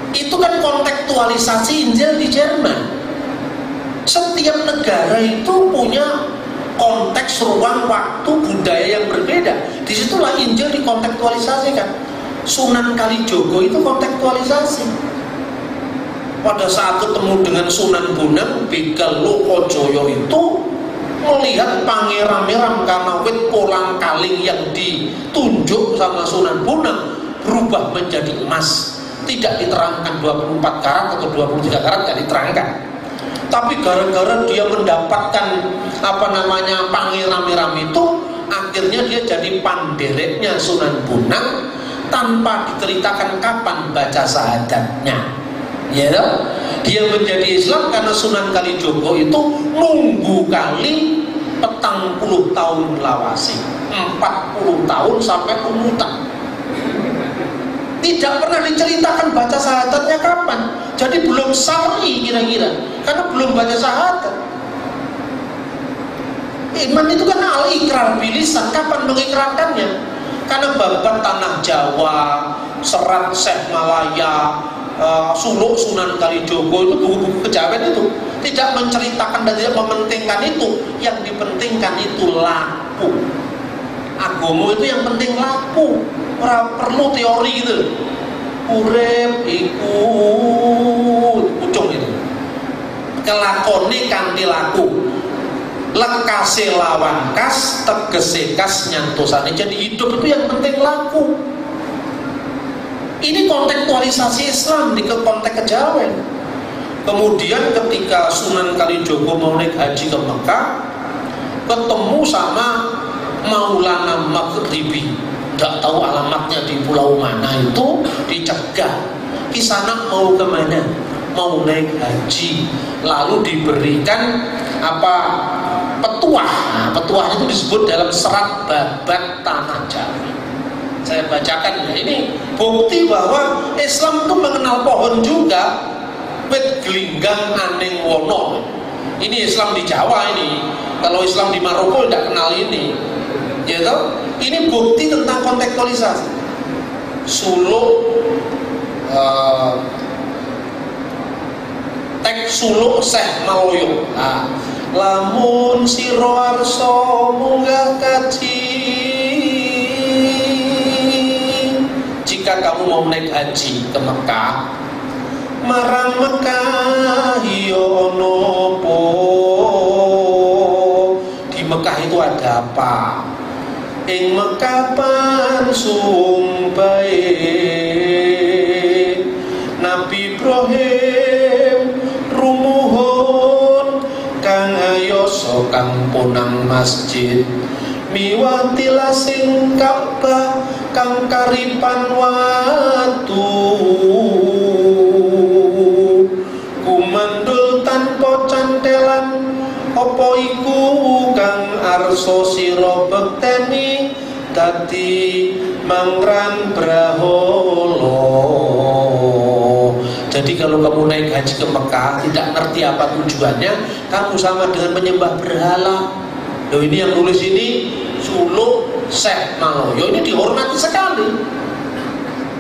Itu kan kontekstualisasi Injil di Jerman. Setiap negara itu punya konteks, ruang, waktu, budaya yang berbeda. Disitulah Injil dikontekstualisasikan. Sunan Kalijogo itu kontekstualisasi. Pada saat ketemu dengan Sunan Bonang, Begal Lokojoyo itu melihat pangeran-pangeran karena wit kolang kaling yang ditunjuk sama Sunan Bonang berubah menjadi emas. Tidak diterangkan 24 karat atau 23 karat, tidak diterangkan. Tapi gara-gara dia mendapatkan pangeran-pangeran itu, akhirnya dia jadi pandereknya Sunan Bonang tanpa diceritakan kapan baca syahadatnya. Ya, dia menjadi Islam karena Sunan Kalijogo itu nunggu kali 40 tahun lawasi, 40 tahun sampai umutan. Tidak pernah diceritakan baca syahadatnya kapan. Jadi belum syar'i kira-kira, karena belum baca syahadat. Iman itu kan al-ikrar bilisan, kapan mengikrarkannya? Karena babat tanah Jawa, serat Syekh Malaya, suluk Sunan Kalijogo, itu buku-buku kejawen itu tidak menceritakan dan tidak mementingkan itu. Yang dipentingkan itu laku. Agomo itu yang penting laku, ora perlu teori gitu. Urip iku pucung itu. Kelakone kanthi laku. Lekase lawan kas, tegese kas nyantosane. Jadi hidup itu yang penting laku. Ini kontekstualisasi Islam di konteks kejawen. Kemudian ketika Sunan Kalijogo mau naik haji ke Mekah, ketemu sama Maulana Maghribi, tidak tahu alamatnya di pulau mana, itu dicegah. Kisana mau kemana? Mau naik haji. Lalu diberikan petuah. Nah, petuahnya itu disebut dalam serat babat tanah Jawa. Saya bacakan ya. Ini bukti bahwa Islam itu mengenal pohon juga. Wit gelinggang aning wono. Ini Islam di Jawa ini. Kalau Islam di Maroko tidak kenal ini. Ya toh? Ini bukti tentang kontekstualisasi. Suluk teks suluk Syekh Maloyo. Nah, lamun siro arso munggah kaji, jika kamu mau naik haji ke Mekah, marang Mekah yo nopo. Di Mekah itu ada apa? Ing Mekah pansung bae Nabi Ibrahim rumuhun kang ayoso kang punang masjid miwatila sing Ka'bah kang karipan watu kumandul tanpa cantelan apa iku kang arso sira bekteni dadi mangran braholo. Jadi kalau kamu naik haji ke Mekah tidak ngerti apa tujuannya, kamu sama dengan menyembah berhala. Loh, ini yang nulis ini suluk Syekh Maloyo, ini dihormati sekali.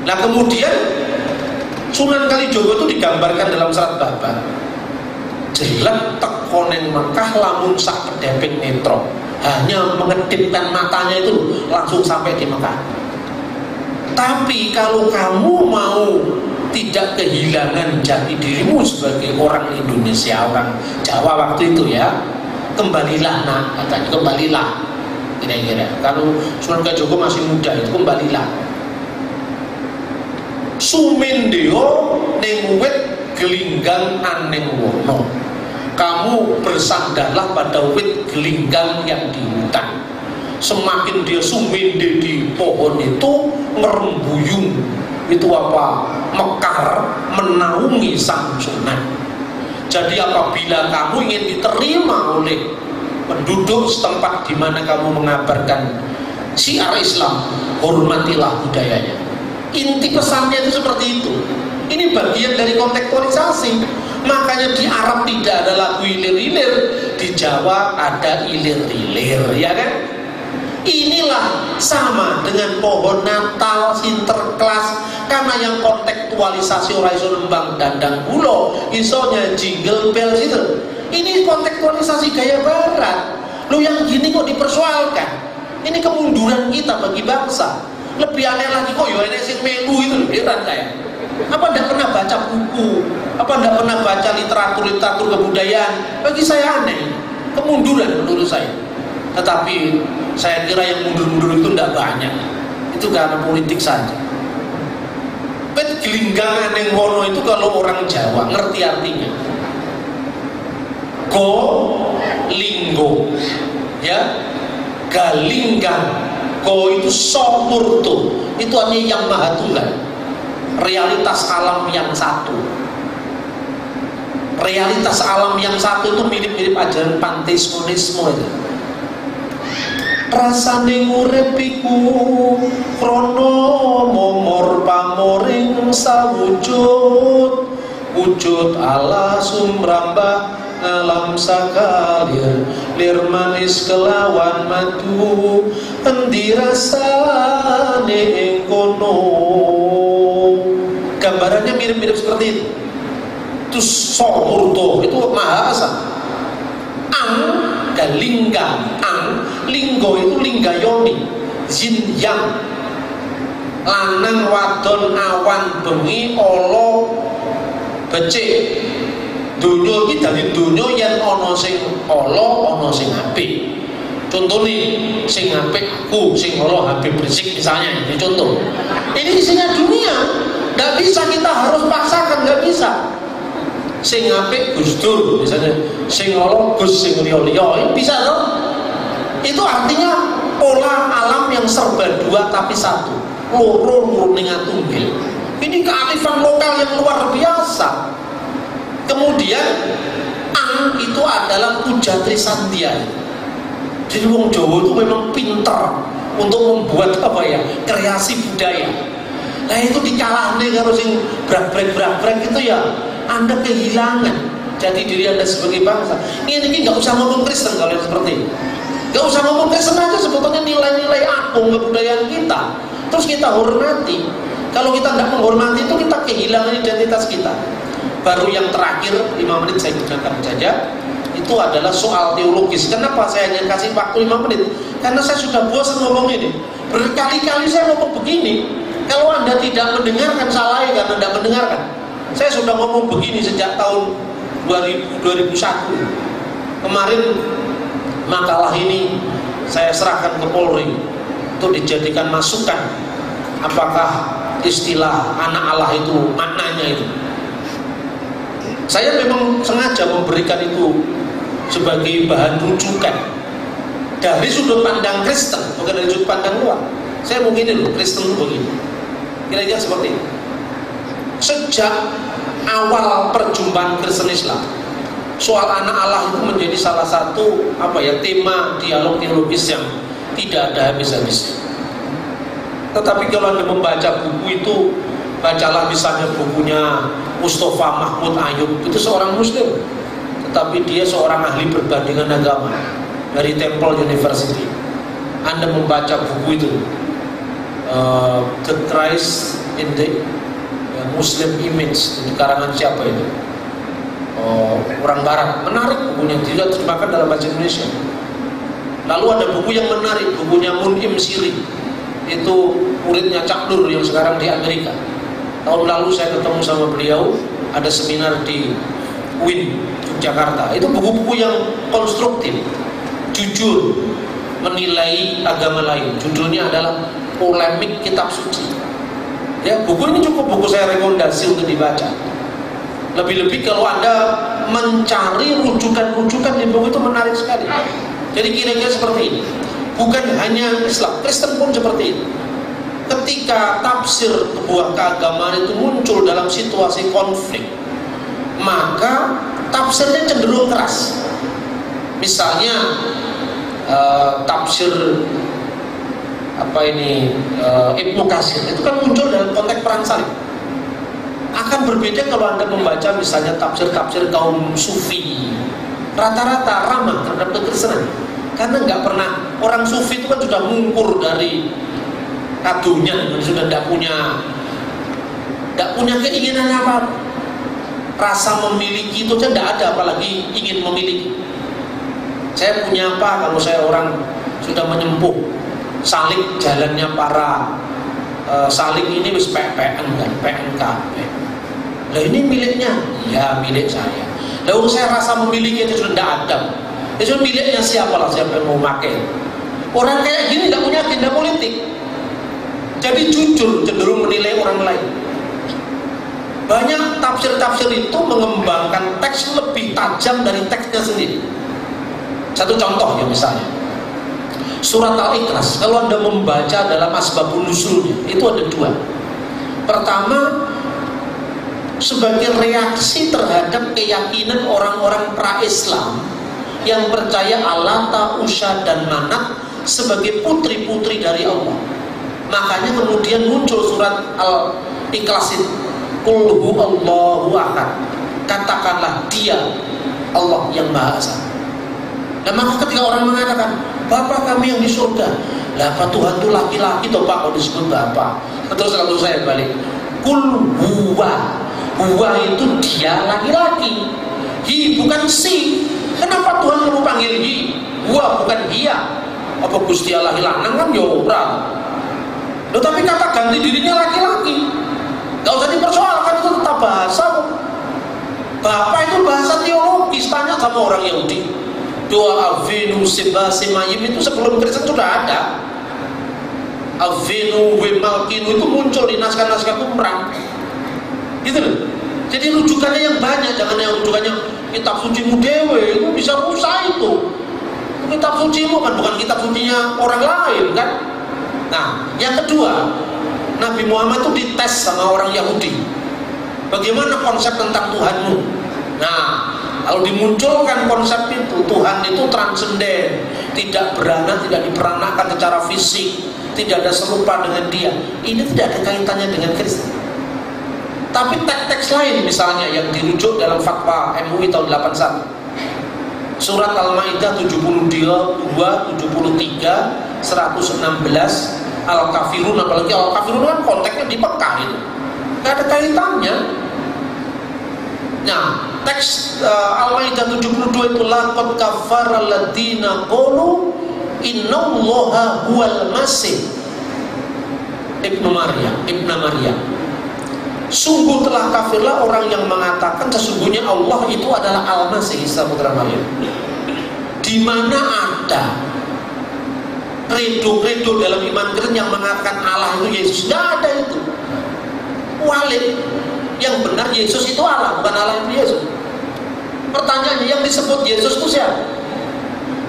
Nah kemudian Sunan Kalijogo itu digambarkan dalam serat babat. Jelek tekonen Mekah lamun sak kedeping netro, hanya mengedipkan matanya itu langsung sampai di Mekah. Tapi kalau kamu mau tidak kehilangan jati dirimu sebagai orang Indonesia, orang Jawa waktu itu ya, kembalilah nak, katanya kembalilah. Kira-kira kalau Sunan Kalijogo masih muda itu kembalilah. Sumindeo ning wit gelinggang aning wono. Kamu bersandarlah pada wit gelinggang yang di hutan. Semakin dia suminde di pohon itu ngerembuyung, itu apa? Mekar menaungi sang Sunan. Jadi apabila kamu ingin diterima oleh penduduk setempat di mana kamu mengabarkan syiar Islam, hormatilah budayanya. Inti pesannya itu seperti itu. Ini bagian dari kontekstualisasi. Makanya di Arab tidak ada lagu ilir-ilir, di Jawa ada ilir-ilir, ya kan? Inilah sama dengan pohon Natal, Sinterklas, karena yang kontekstualisasi ora iso nembang dandang kula, isonya jingle bells itu. Ini kontekstualisasi gaya barat. Lo yang gini kok dipersoalkan? Ini kemunduran kita bagi bangsa. Lebih aneh lagi kok ya enek sing melu itu heran saya. Apa ndak pernah baca buku? Apa ndak pernah baca literatur kebudayaan? Bagi saya aneh. Kemunduran menurut saya. Tetapi saya kira yang mundur-mundur itu tidak banyak. Itu karena politik saja. Pet gelinggangan yang wono itu kalau orang Jawa ngerti artinya. Go linggo, ya, galinggang. Go itu sopurto, itu artinya yang maha tunggal. Realitas alam yang satu. Realitas alam yang satu itu mirip-mirip ajaran panteismonisme itu. Rasane urip iku krana momor pamoring sawujud, wujud Allah sumrambah alam sakalir, lir manis kelawan madu, endi rasane ing kono. Gambarannya mirip-mirip seperti itu. Itu sopurto, itu maha asa. Ang galinggang, ang linggo itu linggayoni, yin yang, lanang wadon awan bengi olo becik. Dunia iki dadi dunia yang ana sing ala, ana sing apik. Contohnya sing apik aku, sing ala habib bersik misalnya, ini contoh. Ini isinya dunia. Nggak bisa kita harus paksakan, nggak bisa. Sing apik Gus Dur misalnya, sing ala Gus sing liya-liya, ini bisa toh? Itu artinya pola alam yang serba dua tapi satu. Loro murni ngatunggal. Ini kearifan lokal yang luar biasa. Kemudian ang itu adalah pujatri sandia. Jadi wong Jawa itu memang pintar untuk membuat apa ya, kreasi budaya. Nah itu dikalahne karo sing brak-brek itu ya Anda kehilangan jati diri Anda sebagai bangsa. Ini nggak usah ngomong Kristen kalau seperti ini. Nggak usah ngomong Kristen aja, sebetulnya nilai-nilai agung kebudayaan kita. Terus kita hormati. Kalau kita nggak menghormati itu kita kehilangan identitas kita. Baru yang terakhir 5 menit saya gunakan saja, itu adalah soal teologis. Kenapa saya hanya kasih waktu 5 menit? Karena saya sudah bosan ngomong ini. Berkali-kali saya ngomong begini. Kalau Anda tidak mendengarkan, salah ya karena tidak mendengarkan. Saya sudah ngomong begini sejak tahun 2001. Kemarin makalah ini saya serahkan ke Polri untuk dijadikan masukan. Apakah istilah anak Allah itu maknanya itu? Saya memang sengaja memberikan itu sebagai bahan rujukan dari sudut pandang Kristen, bukan dari sudut pandang luar. Saya mau gini loh, Kristen itu begini. Kira-kira seperti ini. Sejak awal perjumpaan Kristen Islam, soal anak Allah itu menjadi salah satu tema dialog teologis yang tidak ada habis-habisnya. Tetapi kalau Anda membaca buku itu, bacalah misalnya bukunya Mustafa Mahmud Ayub, itu seorang Muslim, tetapi dia seorang ahli perbandingan agama dari Temple University. Anda membaca buku itu, The Christ in the Muslim Image, di karangan siapa itu? Orang Barat, menarik bukunya, tidak terjemahkan dalam bahasa Indonesia. Lalu ada buku yang menarik, bukunya Mun'im Siri, itu muridnya Cak Nur yang sekarang di Amerika. Tahun lalu saya ketemu sama beliau, ada seminar di UIN Yogyakarta. Itu buku-buku yang konstruktif, jujur menilai agama lain. Judulnya adalah Polemik Kitab Suci. Ya, buku ini cukup buku saya rekomendasi untuk dibaca. Lebih-lebih kalau Anda mencari rujukan-rujukan di buku itu menarik sekali. Jadi kira-kira seperti ini. Bukan hanya Islam, Kristen pun seperti itu. Ketika tafsir sebuah keagamaan itu muncul dalam situasi konflik, maka tafsirnya cenderung keras. Misalnya tafsir Ibnu Katsir itu kan muncul dalam konteks perang salib. Akan berbeda kalau Anda membaca misalnya tafsir kaum sufi, rata-rata ramah terhadap kekristenan. Karena nggak pernah, orang sufi itu kan sudah mungkur dari kadunya, sudah tidak punya keinginan apa. Rasa memiliki itu saja tidak ada, apalagi ingin memiliki. Saya punya apa kalau saya orang sudah menyempuh salik jalannya para salik ini wis PPN kan, PNKP. Lah ini miliknya, ya milik saya. Lalu saya rasa memiliki itu sudah tidak ada. Itu miliknya siapa lah, siapa yang mau pakai. Orang kayak gini tidak punya agenda politik. Jadi jujur, cenderung menilai orang lain. Banyak tafsir-tafsir itu mengembangkan teks lebih tajam dari teksnya sendiri. Satu contoh ya, misalnya surat Al-Ikhlas, kalau Anda membaca dalam asbabun nuzulnya, itu ada dua. Pertama, sebagai reaksi terhadap keyakinan orang-orang pra-Islam yang percaya Allata, Uzza, dan Manat sebagai putri-putri dari Allah. Makanya kemudian muncul surat Al-Ikhlas itu, Qul huwallahu ahad, katakanlah dia Allah yang Maha Esa. Dan maka ketika orang mengatakan Bapak kami yang di surga, lah apa Tuhan itu laki-laki toh Pak kalau disebut Bapak. Terus kalau saya balik, Qul huwa itu dia laki-laki, hi bukan si. Kenapa Tuhan kamu panggil hi? Huwa bukan dia. Apa Gusti Allah lanang kan ya ora. Loh, tapi kata ganti dirinya laki-laki, gak usah dipersoalkan, itu tetap bahasa. Bapak itu bahasa teologis, tanya sama orang Yahudi. Doa Avinu Sebasemayim itu sebelum Kristen sudah ada. Avinu Wemalkinu itu muncul di naskah-naskah Qumran. Gitu loh. Jadi rujukannya yang banyak, jangan yang rujukannya kitab sucimu dewe, itu bisa rusak itu. Kitab sucimu kan bukan kitab sucinya orang lain kan. Nah, yang kedua, Nabi Muhammad itu dites sama orang Yahudi. Bagaimana konsep tentang Tuhanmu? Nah, kalau dimunculkan konsep itu, Tuhan itu transenden, tidak beranak, tidak diperanakan secara fisik, tidak ada serupa dengan dia. Ini tidak ada kaitannya dengan Kristen. Tapi teks-teks lain misalnya yang dirujuk dalam fatwa MUI tahun 81, surat Al-Maidah 72, 73, 116, Al-Kafirun, apalagi Al-Kafirun kan konteksnya di Mekah itu, nggak ada kaitannya. Nah, teks Al-Maidah 72 itu laqad kafara alladziina qalu innallaha huwal masih ibnu Maryam. Sungguh telah kafirlah orang yang mengatakan sesungguhnya Allah itu adalah Al-Masih Isa putra Maryam. Di mana ada kredo dalam iman Kristen yang mengatakan Allah itu Yesus? Tidak ada itu. Walid yang benar Yesus itu Allah, bukan Allah itu Yesus. Pertanyaannya, yang disebut Yesus itu siapa?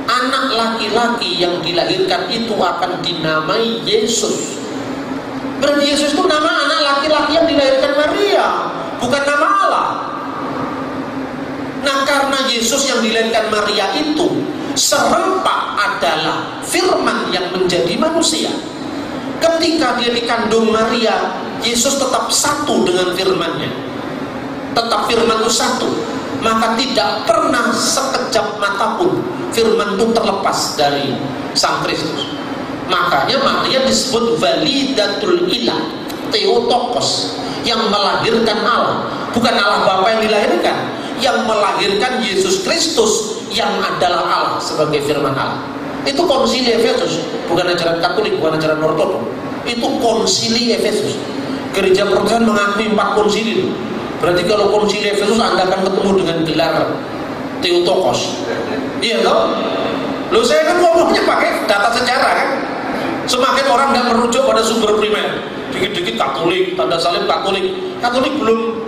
Anak laki-laki yang dilahirkan itu akan dinamai Yesus. Berarti Yesus itu nama anak laki-laki yang dilahirkan Maria, bukan nama Allah. Nah, karena Yesus yang dilahirkan Maria itu serempak adalah firman yang menjadi manusia. Ketika dia dikandung Maria, Yesus tetap satu dengan firman-Nya. Tetap firman itu satu. Maka tidak pernah sekejap mata pun firman itu terlepas dari Sang Kristus. Makanya Maria disebut Walidatul Ilah, Theotokos, yang melahirkan Allah. Bukan Allah Bapa yang dilahirkan, yang melahirkan Yesus Kristus yang adalah Allah sebagai firman Allah. Itu konsili Efesus, bukan ajaran Katolik, bukan ajaran Ortodok. Itu konsili Efesus. Gereja Protestan mengakui 4 konsili. Berarti kalau konsili Efesus Anda akan ketemu dengan gelar Theotokos. Iya toh? Loh, saya kan ngomongnya pakai data sejarah kan. Semakin orang nggak merujuk pada sumber primer, dikit-dikit Katolik, tanda salib Katolik. Katolik belum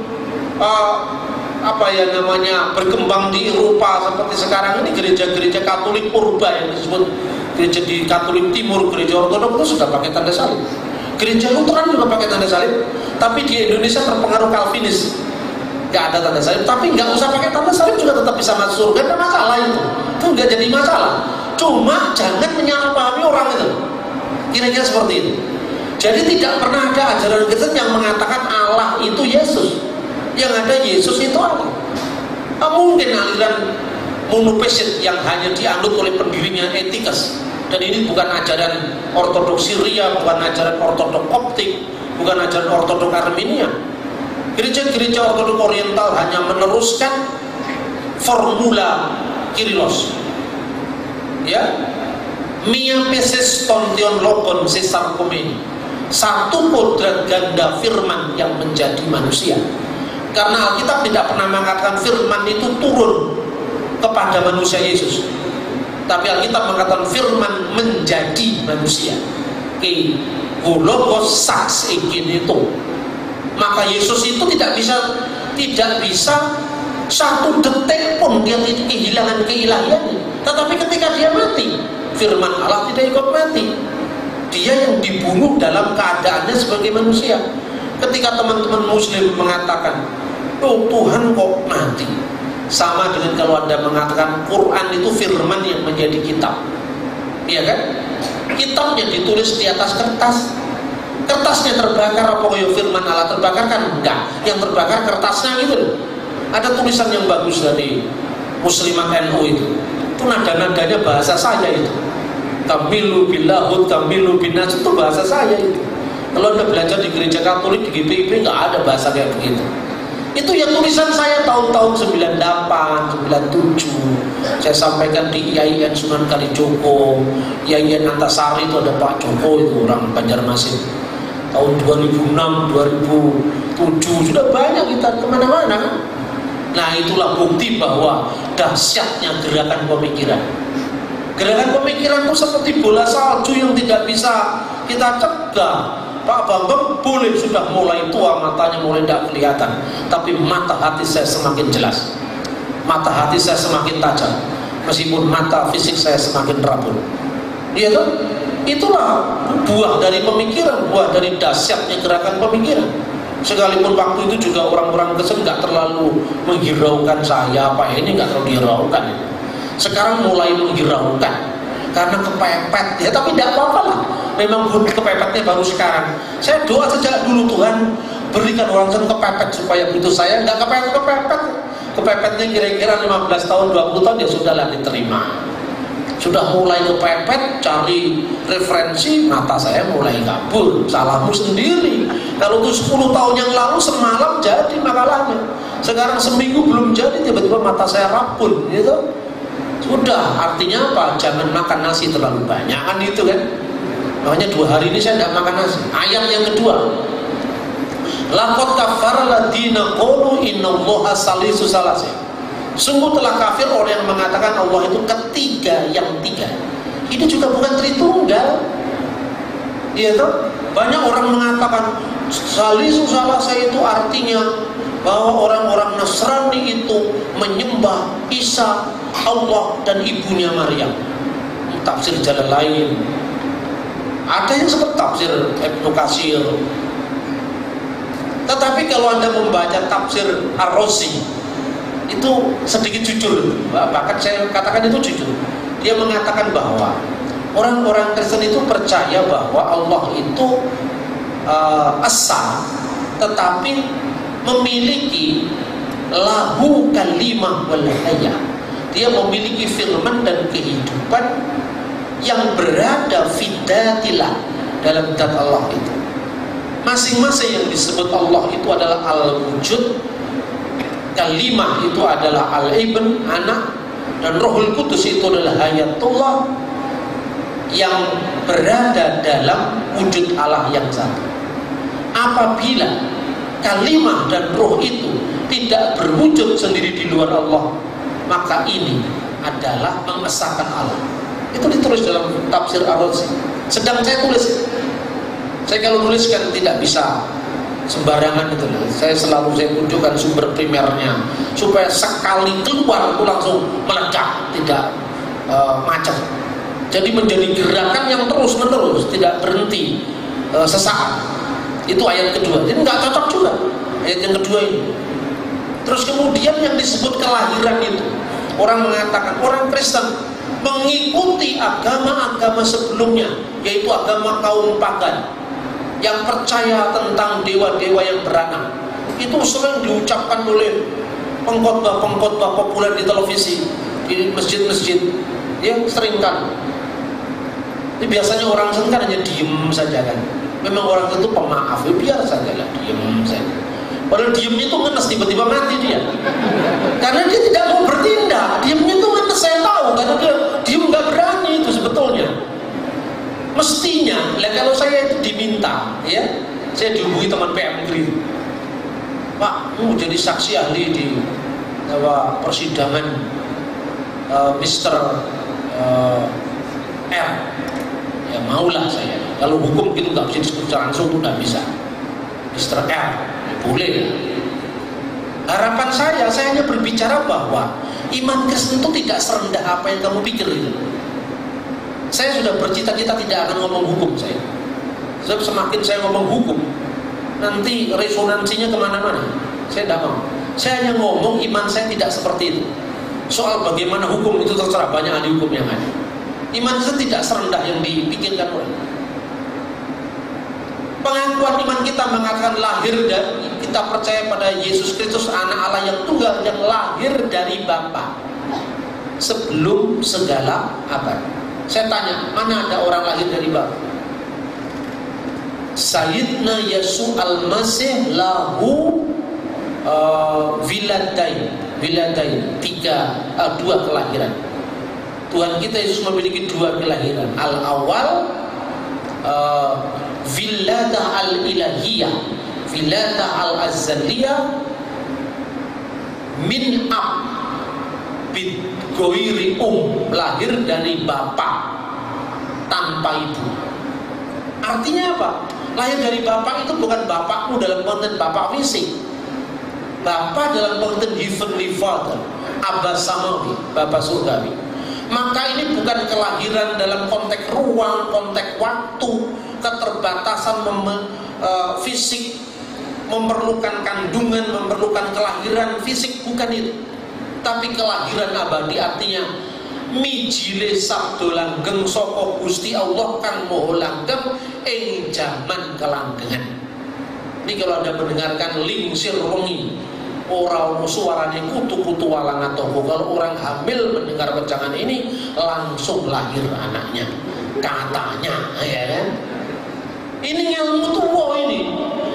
berkembang di Eropa seperti sekarang ini. Gereja-gereja Katolik purba yang disebut gereja di Katolik Timur, gereja Ortodok itu sudah pakai tanda salib. Gereja Lutheran juga pakai tanda salib. Tapi di Indonesia terpengaruh Calvinis, nggak ada tanda salib. Tapi nggak usah pakai tanda salib juga tetap bisa masuk surga, nggak masalah itu nggak jadi masalah. Cuma jangan menyalahpahami orang itu. Kira-kira seperti itu. Jadi tidak pernah ada ajaran Kristen yang mengatakan Allah itu Yesus. Yang ada Yesus itu Allah. Mungkin aliran monofisit yang hanya dianut oleh pendirinya Etikas. Dan ini bukan ajaran ortodoks Syria, bukan ajaran ortodoks Koptik, bukan ajaran ortodoks Armenia. Gereja-gereja ortodoks Oriental hanya meneruskan formula Kyrillos, ya, mia peses tontion logon sesar komeni, satu kodrat ganda firman yang menjadi manusia. Karena Alkitab tidak pernah mengatakan firman itu turun kepada manusia Yesus, tapi Alkitab mengatakan firman menjadi manusia. Logos saks egin itu. Maka Yesus itu tidak bisa satu detik pun dia kehilangan keilahiannya. Tetapi ketika dia mati, firman Allah tidak ikut mati. Dia yang dibunuh dalam keadaannya sebagai manusia. Ketika teman-teman Muslim mengatakan, "Oh, Tuhan kok mati?" Sama dengan kalau Anda mengatakan Quran itu firman yang menjadi kitab. Iya kan? Kitabnya ditulis di atas kertas. Kertasnya terbakar, apa kayak firman Allah terbakar? Kan enggak. Yang terbakar kertasnya gitu loh. Ada tulisan yang bagus dari Muslimat NU itu nada-nadanya bahasa saya itu. Kamilu billahud, kamilu binas, itu bahasa saya itu. Kalau Anda belajar di gereja Katolik, di GPIP nggak ada bahasa kayak begitu. Itu yang tulisan saya tahun-tahun 98, 97. Saya sampaikan di IAIN Sunan Kalijogo, IAIN Antasari, itu ada Pak Joko, itu orang Banjarmasin. Tahun 2006, 2007 sudah banyak kita kemana-mana. Nah, itulah bukti bahwa dahsyatnya gerakan pemikiran. Gerakan pemikiran itu seperti bola salju yang tidak bisa kita cegah. Pak Bambang boleh sudah mulai tua, matanya mulai tidak kelihatan, tapi mata hati saya semakin jelas, mata hati saya semakin tajam, meskipun mata fisik saya semakin rabun. Iya kan? Itulah buah dari pemikiran, buah dari dahsyatnya gerakan pemikiran. Sekalipun waktu itu juga orang-orang Kristen nggak terlalu menghiraukan saya, apa ini nggak terlalu dihiraukan. Sekarang mulai menghiraukan karena kepepet, ya tapi tidak apa-apa lah. Memang kepepetnya baru sekarang. Saya doa sejak dulu, Tuhan berikan orang Kristen kepepet supaya begitu saya nggak kepepet. Kepepetnya kira-kira 15 tahun, 20 tahun ya sudahlah diterima. Sudah mulai kepepet, cari referensi, mata saya mulai kabur. Salahmu sendiri. Kalau itu 10 tahun yang lalu semalam jadi makalahnya. Sekarang seminggu belum jadi, tiba-tiba mata saya rabun, gitu. Sudah, artinya apa? Jangan makan nasi terlalu banyak, kan itu kan. Makanya 2 hari ini saya tidak makan nasi. Ayat yang kedua, laqad kafara alladziina qalu innallaha salisu salasa. Sungguh telah kafir orang yang mengatakan Allah itu ketiga yang tiga. Ini juga bukan Tritunggal. Iya toh? Banyak orang mengatakan salisu salasa itu artinya bahwa orang-orang Nasrani itu menyembah Isa, Allah dan ibunya Maryam. Tafsir jalan lain. Ada yang seperti tafsir Ibnu Katsir. Tetapi kalau Anda membaca tafsir Ar-Razi, itu sedikit jujur, bahkan saya katakan itu jujur. Dia mengatakan bahwa orang-orang Kristen itu percaya bahwa Allah itu esa, tetapi memiliki lahu kalimah wal hayah. Dia memiliki firman dan kehidupan yang berada fidatillah dalam zat Allah itu. Masing-masing yang disebut Allah itu adalah al-wujud, kalimah itu adalah al-ibn, anak, dan Rohul Kudus itu adalah hayatullah yang berada dalam wujud Allah yang satu. Apabila kalimah dan roh itu tidak berwujud sendiri di luar Allah, maka ini adalah mengesahkan Allah. Itu ditulis dalam tafsir Ar-Razi. Sedang saya tulis. Saya kalau tuliskan tidak bisa sembarangan itu. Saya tunjukkan sumber primernya supaya sekali keluar itu langsung meledak, tidak macet. Jadi menjadi gerakan yang terus menerus, tidak berhenti sesaat. Itu ayat kedua. Ini nggak cocok juga ayat yang kedua ini. Terus kemudian yang disebut kelahiran itu, orang mengatakan orang Kristen mengikuti agama-agama sebelumnya, yaitu agama kaum pagan yang percaya tentang dewa-dewa yang beranak. Itu sering diucapkan oleh pengkhotbah-pengkhotbah populer di televisi, di di masjid-masjid, ya sering kan. Ini biasanya orang kan hanya diem saja kan. Memang orang itu pemaaf, ya biar saja lah, diem saja. Padahal diemnya itu ngenes, tiba-tiba mati dia. Karena dia tidak mau bertindak, diemnya itu ngenes, saya tahu. Karena dia diem nggak berani itu sebetulnya. Mestinya, kalau saya itu diminta, ya, saya dihubungi teman PM Green. Pak, mau jadi saksi ahli di persidangan Mr. R. Ya maulah saya. Kalau hukum gitu nggak bisa disebut secara langsung, itu nggak bisa. Mr. R, ya, boleh. Harapan saya hanya berbicara bahwa iman Kristen itu tidak serendah apa yang kamu pikir itu. Saya sudah bercita-cita tidak akan ngomong hukum saya. Sebab semakin saya ngomong hukum, nanti resonansinya kemana-mana. Saya tidak mau. Saya hanya ngomong iman saya tidak seperti itu. Soal bagaimana hukum itu terserah, banyak ahli hukum yang ada. Iman saya tidak serendah yang dipikirkan oleh. Pengakuan iman kita mengatakan lahir dan kita percaya pada Yesus Kristus anak Allah yang tunggal yang lahir dari Bapa sebelum segala abad. Saya tanya, mana ada orang lahir dari Bapa? Sayyidina Yesus Al-Masih lahu wiladain, dua kelahiran. Tuhan kita Yesus memiliki dua kelahiran. Al-awal wiladah al-ilahiyah, wiladah al-azaliyah min ab bid goiri lahir dari bapa tanpa ibu. Artinya apa? Lahir dari bapak itu bukan bapakmu dalam pengertian bapak fisik. Bapak dalam pengertian heavenly father, Abba Samawi, Bapak surgawi. Maka ini bukan kelahiran dalam konteks ruang, konteks waktu, keterbatasan fisik, memerlukan kandungan, memerlukan kelahiran fisik, bukan itu. Tapi kelahiran abadi, artinya mijile sabdo langgeng saka Gusti Allah kang moho langgeng ing jaman kelanggengan. Ini kalau Anda mendengarkan lingsir wengi, ora ono suarane kutu-kutu walang atau kalau orang hamil mendengar wejangan ini langsung lahir anaknya, katanya, ya kan? Ini ilmu tua ini.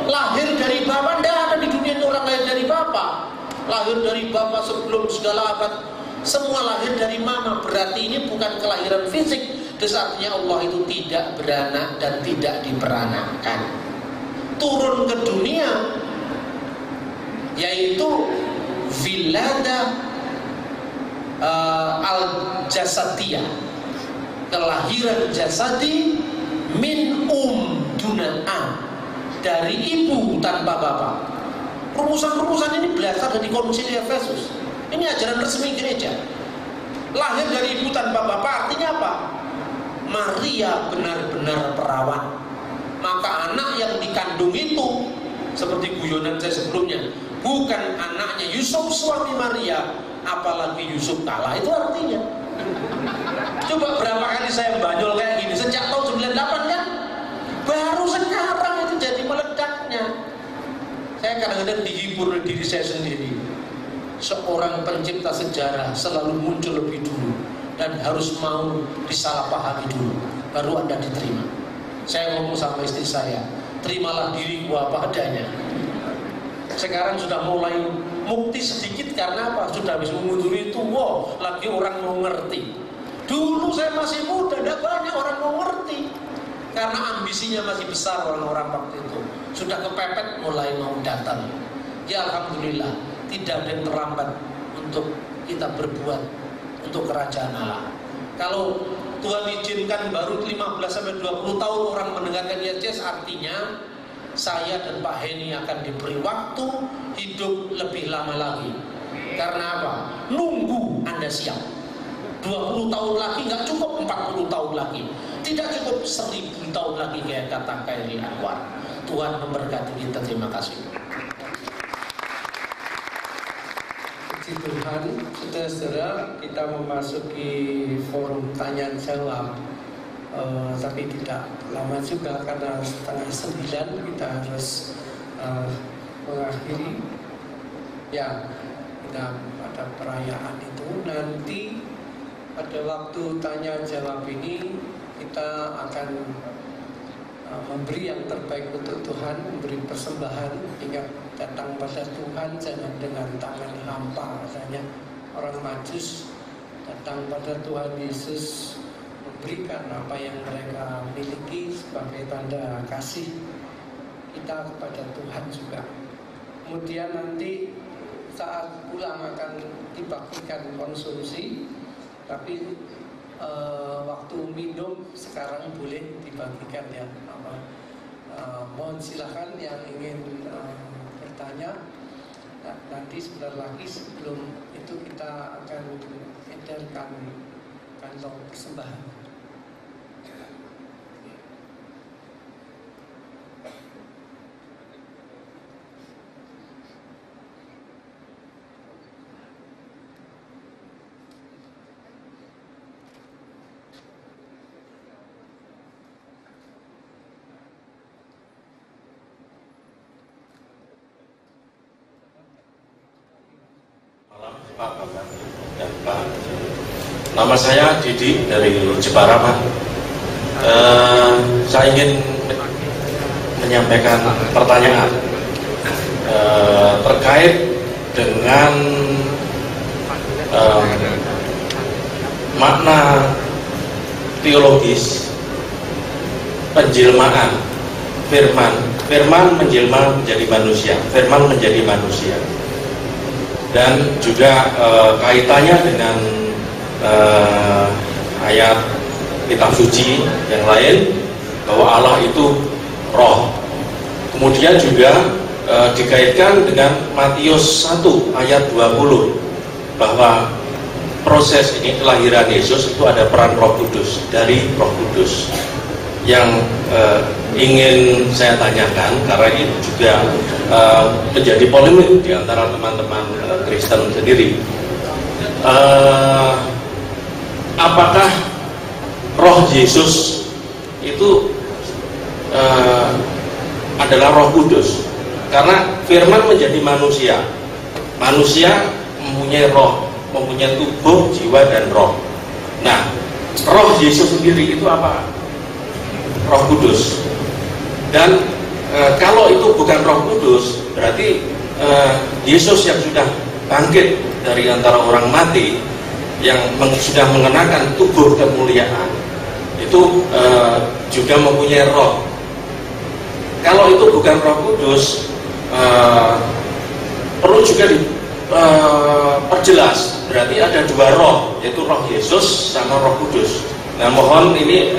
Lahir dari Bapa, tidak ada di dunia ini orang lahir dari Bapa. Lahir dari Bapa sebelum segala abad. Semua lahir dari Mama. Berarti ini bukan kelahiran fisik. Artinya Allah itu tidak beranak dan tidak diperanakkan. Turun ke dunia, yaitu wilada al-jasadiyah, kelahiran jasadi min duna'a, dari ibu tanpa bapak. Rumusan-rumusan ini berasal dari Konsil Efesus. Ini ajaran resmi gereja. Lahir dari ibu tanpa bapak artinya apa? Maria benar-benar perawan. Maka anak yang dikandung itu, seperti guyonan saya sebelumnya, bukan anaknya Yusuf suami Maria, apalagi Yusuf kalah. Itu artinya. Coba berapa kali saya banyol kayak gini sejak tahun 98 kan? Baru sekarang itu jadi meledaknya. Saya kadang-kadang dihibur oleh diri saya sendiri. Seorang pencipta sejarah selalu muncul lebih dulu dan harus mau disalahpahami dulu, baru Anda diterima. Saya ngomong sama istri saya, terimalah diriku apa adanya. Sekarang sudah mulai mukti sedikit karena apa? Sudah habis mengunduri itu, wow, lagi orang mau ngerti. Dulu saya masih muda, tidak banyak orang mau ngerti. Karena ambisinya masih besar orang-orang waktu itu. Sudah kepepet mulai mau datang. Ya Alhamdulillah, tidak ada yang terlambat untuk kita berbuat untuk kerajaan Allah. Kalau Tuhan izinkan baru 15-20 tahun orang mendengarkan YCS, artinya saya dan Pak Heni akan diberi waktu hidup lebih lama lagi. Karena apa? Nunggu Anda siap. 20 tahun lagi nggak cukup, 40 tahun lagi. Tidak cukup 1000 tahun lagi, kayak kata Khairil Anwar. Tuhan memberkati kita. Terima kasih. Puji Tuhan, saudara-saudara, kita memasuki forum tanya jawab. Tapi tidak lama juga karena 8:30 kita harus mengakhiri. Ya, pada perayaan itu. Nanti pada waktu tanya jawab ini kita akan memberi yang terbaik untuk Tuhan, memberi persembahan. Ingat, datang pada Tuhan jangan dengan tangan hampa. Misalnya orang Majus datang pada Tuhan Yesus memberikan apa yang mereka miliki sebagai tanda kasih kita kepada Tuhan juga. Kemudian nanti saat pulang akan dibagikan konsumsi, tapi waktu minum sekarang boleh dibagikan ya. Mohon silakan yang ingin bertanya. Nanti sebentar lagi sebelum itu kita akan edarkan kantong persembahan. Pak Bambang dan Pak. Nama saya Didi dari Jepara, Pak. Saya ingin menyampaikan pertanyaan terkait dengan makna teologis penjelmaan firman menjelma menjadi manusia, firman menjadi manusia. Dan juga kaitannya dengan ayat kitab suci yang lain bahwa Allah itu roh. Kemudian juga dikaitkan dengan Matius 1 ayat 20 bahwa proses ini kelahiran Yesus itu ada peran Roh Kudus, dari Roh Kudus. Yang ingin saya tanyakan, karena ini juga menjadi polemik di antara teman-teman Kristen sendiri, apakah Roh Yesus itu adalah Roh Kudus? Karena firman menjadi manusia, manusia mempunyai roh, mempunyai tubuh, jiwa, dan roh. Nah, Roh Yesus sendiri itu apa? Roh Kudus. Dan kalau itu bukan Roh Kudus, berarti Yesus yang sudah bangkit dari antara orang mati, yang sudah mengenakan tubuh kemuliaan, itu juga mempunyai roh. Kalau itu bukan Roh Kudus, perlu juga diperjelas. Berarti ada dua roh, yaitu Roh Yesus sama Roh Kudus. Nah, mohon ini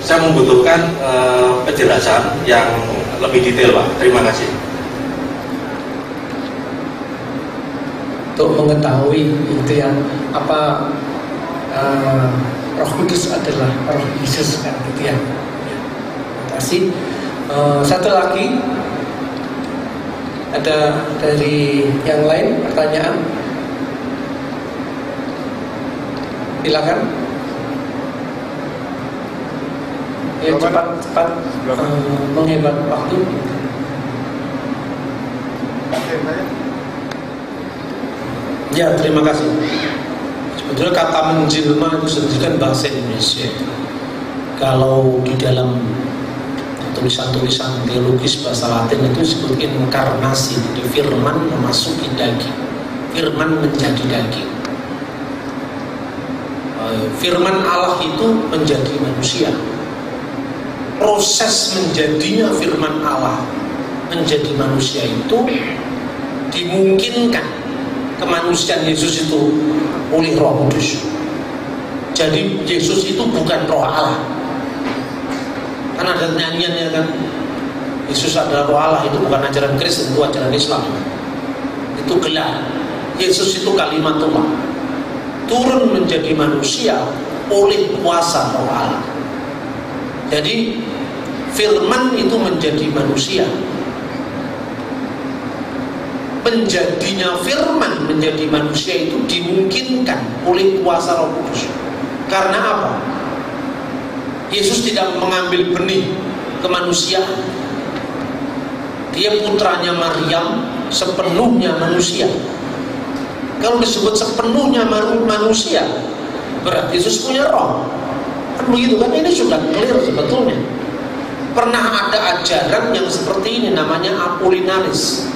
saya membutuhkan penjelasan yang lebih detail, Pak. Terima kasih. Untuk mengetahui itu yang apa Roh Kudus adalah Roh Yesus, kan gitu ya. Terima kasih. Satu lagi, ada dari yang lain pertanyaan? Silakan. Ya, cepat menghebat waktu. Ya, terima kasih. Sebetulnya kata menjelma itu sendiri kan bahasa Indonesia. Kalau di dalam tulisan-tulisan teologis bahasa Latin itu disebut inkarnasi. Jadi firman memasuki daging, firman menjadi daging. Firman Allah itu menjadi manusia. Proses menjadinya firman Allah menjadi manusia itu dimungkinkan kemanusiaan Yesus itu oleh Roh Kudus. Jadi Yesus itu bukan roh Allah. Kan ada nyanyiannya kan, Yesus adalah roh Allah. Itu bukan ajaran Kristen, itu ajaran Islam. Itu gelar. Yesus itu kalimatullah, turun menjadi manusia oleh kuasa roh Allah. Jadi firman itu menjadi manusia. Menjadinya firman menjadi manusia itu dimungkinkan oleh kuasa Roh Kudus. Karena apa? Yesus tidak mengambil benih kemanusiaan. Dia putranya Maryam, sepenuhnya manusia. Kalau disebut sepenuhnya manusia, berarti Yesus punya roh. Kan begitu kan? Ini sudah clear sebetulnya. Pernah ada ajaran yang seperti ini, namanya Apolinaris.